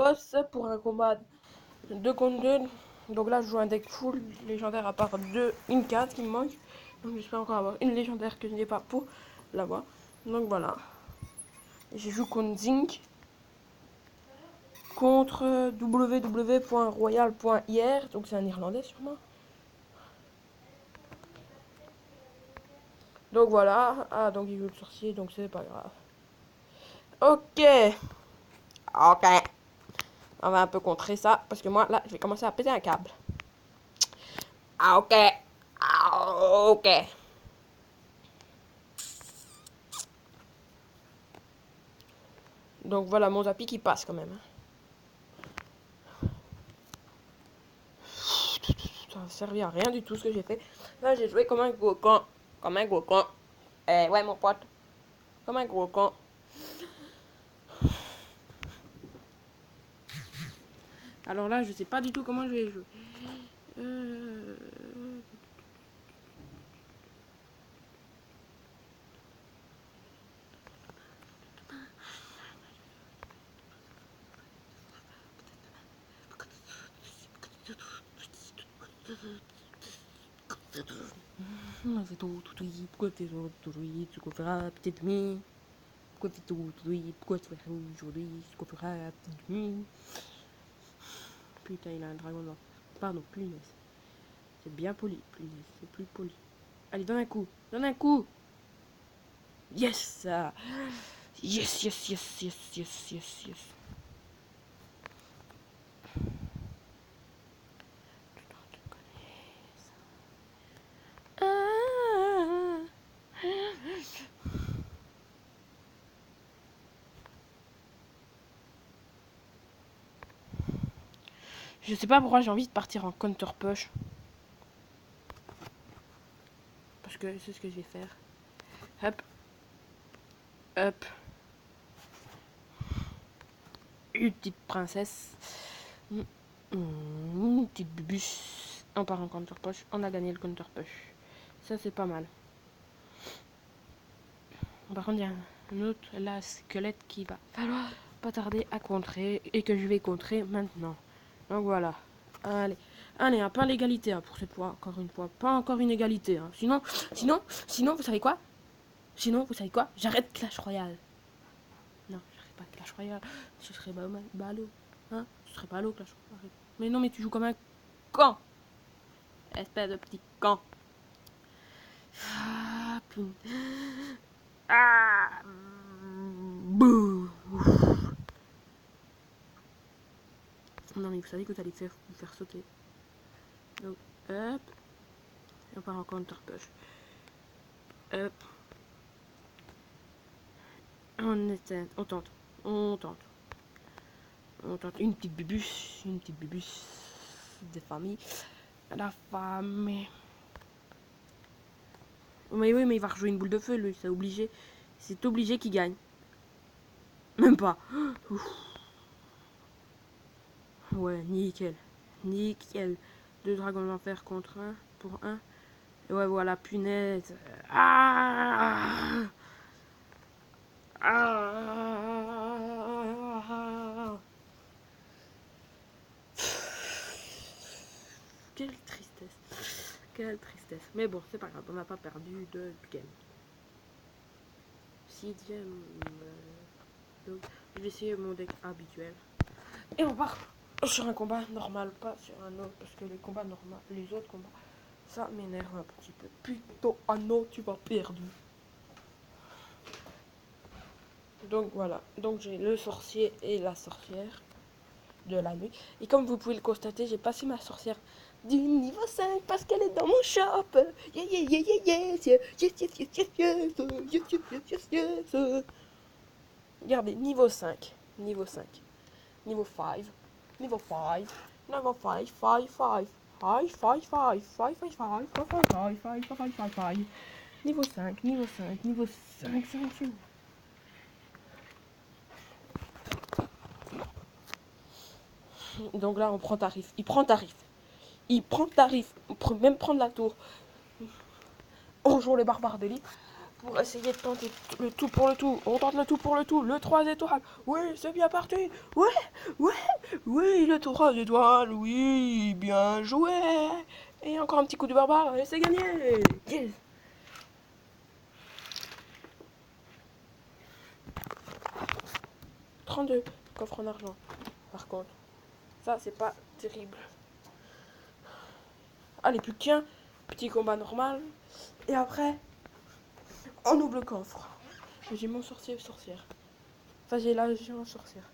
boss pour un combat 2 contre 2. Donc là, je joue un deck full légendaire à part une carte qui me manque. Donc j'espère encore avoir une légendaire que je n'ai pas pour l'avoir. Donc voilà. Je joue contre Zinc. Contre www.royal.ir. Donc c'est un Irlandais sûrement. Donc voilà. Ah, donc il joue le sorcier, donc c'est pas grave. Ok. Ok. On va un peu contrer ça. Parce que moi, là, je vais commencer à péter un câble. Ah, ok. Ah, ok. Donc voilà, mon tapis qui passe quand même. Ça ne servi à rien du tout ce que j'ai fait. Là, j'ai joué comme un gros con. Comme un gros con. Ouais, mon pote. Comme un gros con. Alors là, je sais pas du tout comment je vais jouer. C'est tout, pourquoi t'es tout, tu feras petite nuit. Pourquoi t'es tout, pourquoi tu feras aujourd'hui, tu feras petite nuit. Putain, il a un dragon noir. Pardon, punaise. C'est bien poli, punaise, c'est plus poli. Allez, donne un coup, donne un coup. Yes! Yes, yes, yes, yes, yes, yes, yes. Je sais pas pourquoi j'ai envie de partir en counter push. Parce que c'est ce que je vais faire. Hop. Hop. Une petite princesse. Une petite bubus. On part en counter push. On a gagné le counter push. Ça, c'est pas mal. Par contre, il y a un autre là, squelette qui va falloir pas tarder à contrer. Et que je vais contrer maintenant. Donc voilà. Allez. Allez, pas l'égalité hein, pour cette fois. Encore une fois. Pas encore une égalité. Hein. Sinon, vous savez quoi? Sinon, vous savez quoi? J'arrête Clash Royale. Non, j'arrête pas Clash Royale. Ce serait ballot. Hein? Ce serait ballot Clash Royale. Mais non, mais tu joues comme un con. Espèce de petit con. Ah, ah, bouh. Non, mais vous savez que vous allez vous faire sauter. Donc, hop. Et on part en counter push. Hop. On tente. On tente une petite bubus de famille. La famille. Mais oui, mais il va rejouer une boule de feu, lui, c'est obligé. C'est obligé qu'il gagne. Même pas. Ouf. Ouais, nickel. Nickel. 2 dragons d'enfer contre 1 pour 1. Et ouais, voilà, punaise. Ah, ah. Quelle tristesse. Quelle tristesse. Mais bon, c'est pas grave, on n'a pas perdu de game. 6ème. Donc, je vais essayer mon deck habituel. Et on part sur un combat normal, pas sur un autre, parce que les combats normaux, les autres combats, ça m'énerve un petit peu. Putain, ah non, tu vas perdre. Donc voilà, donc j'ai le sorcier et la sorcière de la nuit. Et comme vous pouvez le constater, j'ai passé ma sorcière du niveau 5 parce qu'elle est dans mon shop. Yeah, yeah, yeah, yeah, yes, yes, yes, yes, yes, yes, yes, yes, yes, yes, yes. Regardez, niveau 5, niveau 5, niveau 5, niveau 5, niveau 5, 5, 5. 5, 5, 5, 5, 5, 5, 5, 5, 5, 5, 5, 5. Niveau 5, niveau 5, niveau 5, 5, 5. Donc là, on prend tarif. Il prend tarif. Il prend tarif. On peut même prendre la tour. On joue les barbares d'élite pour essayer de tenter le tout pour le tout. On tente le tout pour le tout. Le 3 étoiles. Oui, c'est bien parti. Ouais, ouais, Oui, le 3 d'étoiles, oui, bien joué. Et encore un petit coup de barbare et c'est gagné. Yes. 32 coffres en argent. Par contre, ça c'est pas terrible. Allez, plus qu'un petit combat normal. Et après, en double coffre. J'ai mon sorcier et sorcière. Enfin, j'ai la légion sorcière.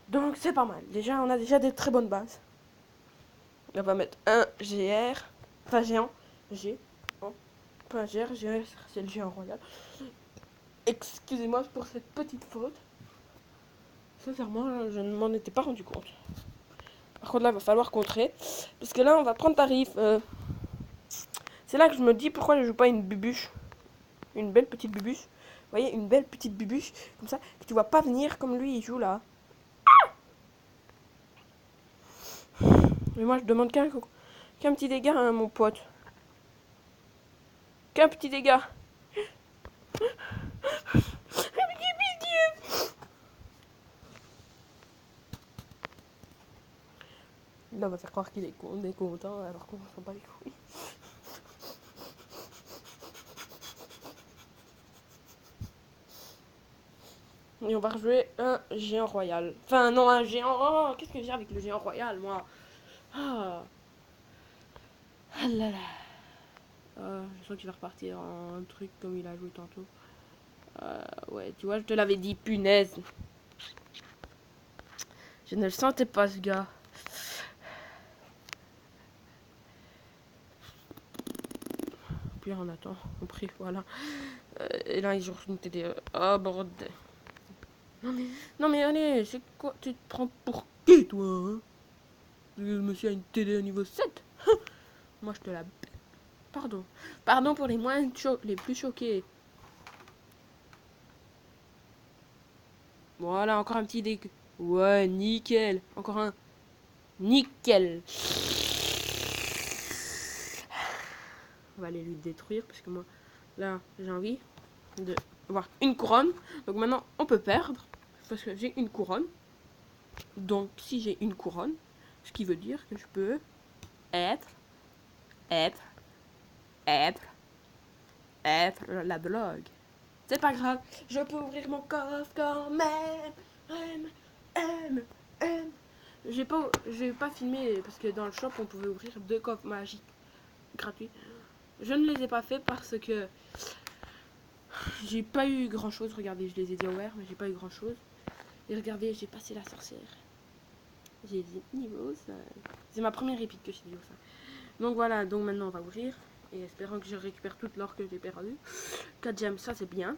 Donc c'est pas mal. Déjà, on a déjà des très bonnes bases. On va mettre un GR. Enfin, géant. G. Oh. Pas un GR, GR, c'est le géant royal. Excusez-moi pour cette petite faute. Sincèrement, je ne m'en étais pas rendu compte. Par contre, là, il va falloir contrer. Parce que là, on va prendre tarif. C'est là que je me dis pourquoi je joue pas une bubuche. Une belle petite bubuche. Vous voyez, une belle petite bubuche. Comme ça, que tu vois pas venir comme lui, il joue là. Mais moi, je demande qu'un petit dégât, hein, mon pote. Qu'un petit dégât. Là, on va faire croire qu'il est content alors qu'on s'en bat les couilles. Et on va rejouer un géant royal. Enfin, non, un géant. Oh, qu'est-ce que j'ai avec le géant royal, moi? Ah, ah là là. Je sens qu'il va repartir en un truc comme il a joué tantôt. Ouais, tu vois, je te l'avais dit, punaise. Je ne le sentais pas, ce gars. Puis on attend, on prie, voilà. Et là, il joue une TD. Ah, bordel. Non mais allez, c'est quoi? Tu te prends pour qui, toi, hein? Le monsieur a une TD au niveau 7. Moi, je te la... Pardon. Pardon pour les les plus choqués. Voilà, encore un petit déc... Ouais, nickel. Encore un. Nickel. On va aller lui détruire parce que moi, là, j'ai envie de avoir une couronne. Donc maintenant, on peut perdre parce que j'ai une couronne. Donc, si j'ai une couronne, ce qui veut dire que je peux être la blog. C'est pas grave, je peux ouvrir mon coffre quand même. J'ai pas filmé parce que dans le shop on pouvait ouvrir 2 coffres magiques gratuits. Je ne les ai pas fait parce que j'ai pas eu grand chose. Regardez, je les ai déjà ouverts, mais j'ai pas eu grand chose. Et regardez, j'ai passé la sorcière. J'ai dit niveau 5. C'est ma première épique que j'ai niveau 5. Donc voilà, donc maintenant on va ouvrir. Et espérant que je récupère toute l'or que j'ai perdu. 4 gemmes, ça c'est bien.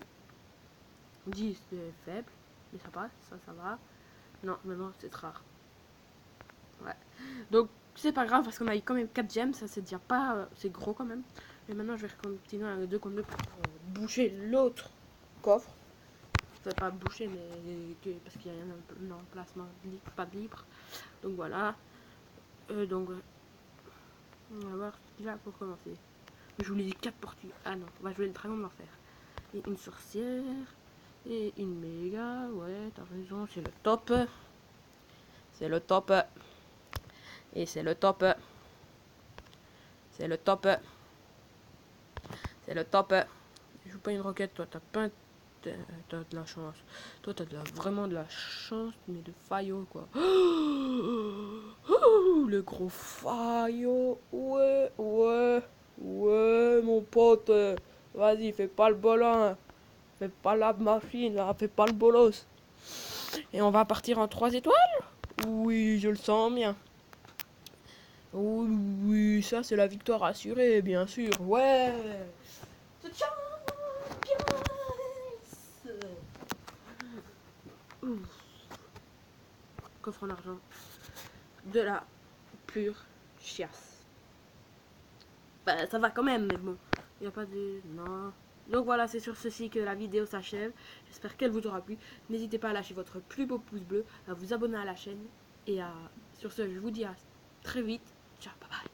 10 c'est faible. Mais ça passe, ça va. Non, maintenant c'est rare. Ouais. Donc c'est pas grave parce qu'on a eu quand même 4 gemmes. Ça c'est déjà pas... c'est gros quand même. Et maintenant je vais continuer à 2 contre 2 pour boucher l'autre coffre. Enfin pas boucher mais parce qu'il y a un emplacement pas libre. Donc voilà. Donc on va voir ce qu'il a pour commencer. Je vous l'ai dit 4 portugues. Ah non, on va jouer le dragon de l'enfer. Et une sorcière. Et une méga. Ouais, t'as raison, c'est le top. C'est le top. Et c'est le top. C'est le top. C'est le top. Je joue pas une roquette, toi, t'as pas... T'as de la chance. Toi, t'as vraiment de la chance, mais de faillot, quoi. Le gros faillot. Ouais, ouais. Ouais, mon pote. Vas-y, fais pas le bolin. Fais pas la machine, là. Fais pas le bolos. Et on va partir en 3 étoiles? Oui, je le sens bien. Oui, oui, ça, c'est la victoire assurée, bien sûr. Ouais. Coffre en argent. De la pure chiasse. Bah, ça va quand même, mais bon. Il n'y a pas de... Non. Donc voilà, c'est sur ceci que la vidéo s'achève. J'espère qu'elle vous aura plu. N'hésitez pas à lâcher votre plus beau pouce bleu, à vous abonner à la chaîne. Et sur ce, je vous dis à très vite. Ciao, bye bye.